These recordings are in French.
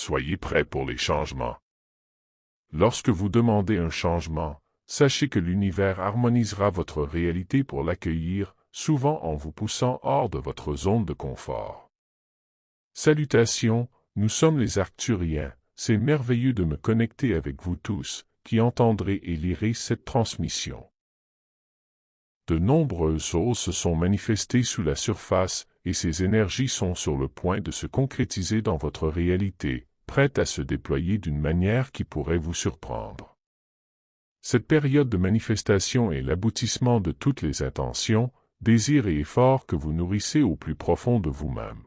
Soyez prêts pour les changements. Lorsque vous demandez un changement, sachez que l'univers harmonisera votre réalité pour l'accueillir, souvent en vous poussant hors de votre zone de confort. Salutations, nous sommes les Arcturiens, c'est merveilleux de me connecter avec vous tous, qui entendrez et lirez cette transmission. De nombreuses choses se sont manifestées sous la surface, et ces énergies sont sur le point de se concrétiser dans votre réalité, prêtes à se déployer d'une manière qui pourrait vous surprendre. Cette période de manifestation est l'aboutissement de toutes les intentions, désirs et efforts que vous nourrissez au plus profond de vous-même.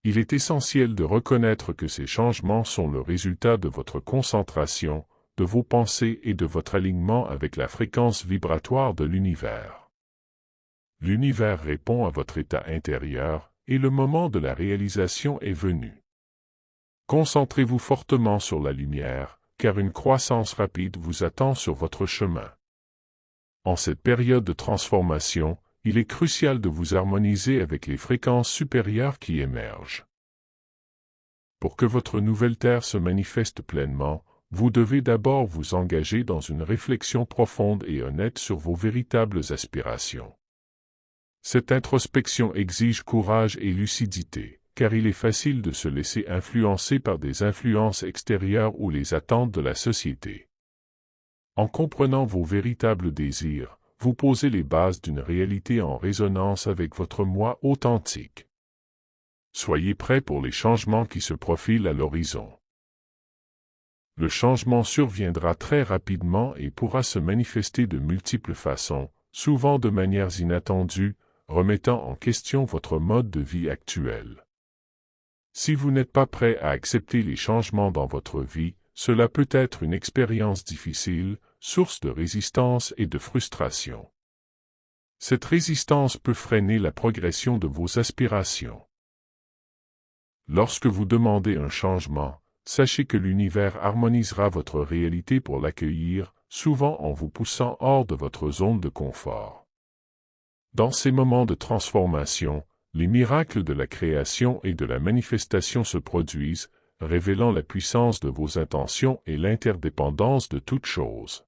Il est essentiel de reconnaître que ces changements sont le résultat de votre concentration, de vos pensées et de votre alignement avec la fréquence vibratoire de l'univers. L'univers répond à votre état intérieur, et le moment de la réalisation est venu. Concentrez-vous fortement sur la lumière, car une croissance rapide vous attend sur votre chemin. En cette période de transformation, il est crucial de vous harmoniser avec les fréquences supérieures qui émergent. Pour que votre nouvelle Terre se manifeste pleinement, vous devez d'abord vous engager dans une réflexion profonde et honnête sur vos véritables aspirations. Cette introspection exige courage et lucidité, car il est facile de se laisser influencer par des influences extérieures ou les attentes de la société. En comprenant vos véritables désirs, vous posez les bases d'une réalité en résonance avec votre moi authentique. Soyez prêts pour les changements qui se profilent à l'horizon. Le changement surviendra très rapidement et pourra se manifester de multiples façons, souvent de manières inattendues, remettant en question votre mode de vie actuel. Si vous n'êtes pas prêt à accepter les changements dans votre vie, cela peut être une expérience difficile, source de résistance et de frustration. Cette résistance peut freiner la progression de vos aspirations. Lorsque vous demandez un changement, sachez que l'univers harmonisera votre réalité pour l'accueillir, souvent en vous poussant hors de votre zone de confort. Dans ces moments de transformation, les miracles de la création et de la manifestation se produisent, révélant la puissance de vos intentions et l'interdépendance de toutes choses.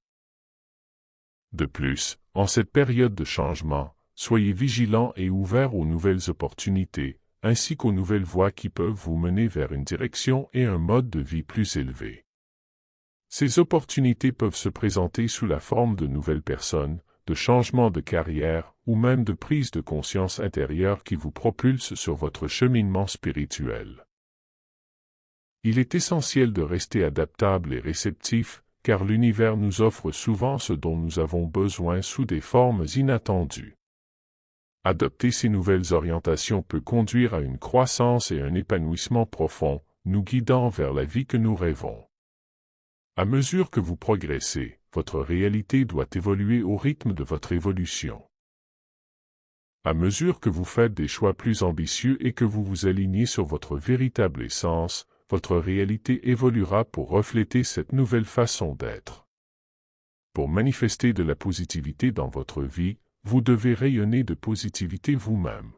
De plus, en cette période de changement, soyez vigilants et ouverts aux nouvelles opportunités, ainsi qu'aux nouvelles voies qui peuvent vous mener vers une direction et un mode de vie plus élevé. Ces opportunités peuvent se présenter sous la forme de nouvelles personnes, de changements de carrière ou même de prise de conscience intérieure qui vous propulsent sur votre cheminement spirituel. Il est essentiel de rester adaptable et réceptif, car l'univers nous offre souvent ce dont nous avons besoin sous des formes inattendues. Adopter ces nouvelles orientations peut conduire à une croissance et un épanouissement profond, nous guidant vers la vie que nous rêvons. À mesure que vous progressez, votre réalité doit évoluer au rythme de votre évolution. À mesure que vous faites des choix plus ambitieux et que vous vous alignez sur votre véritable essence, votre réalité évoluera pour refléter cette nouvelle façon d'être. Pour manifester de la positivité dans votre vie, vous devez rayonner de positivité vous-même.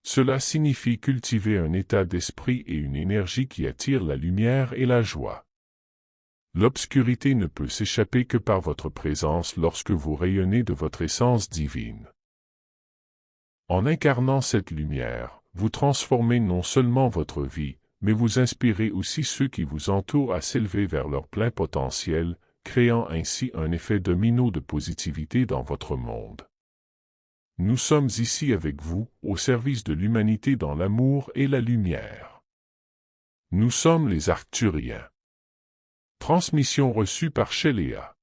Cela signifie cultiver un état d'esprit et une énergie qui attirent la lumière et la joie. L'obscurité ne peut s'échapper que par votre présence lorsque vous rayonnez de votre essence divine. En incarnant cette lumière, vous transformez non seulement votre vie, mais vous inspirez aussi ceux qui vous entourent à s'élever vers leur plein potentiel, créant ainsi un effet domino de positivité dans votre monde. Nous sommes ici avec vous, au service de l'humanité dans l'amour et la lumière. Nous sommes les Arcturiens. Transmission reçue par Sheléa.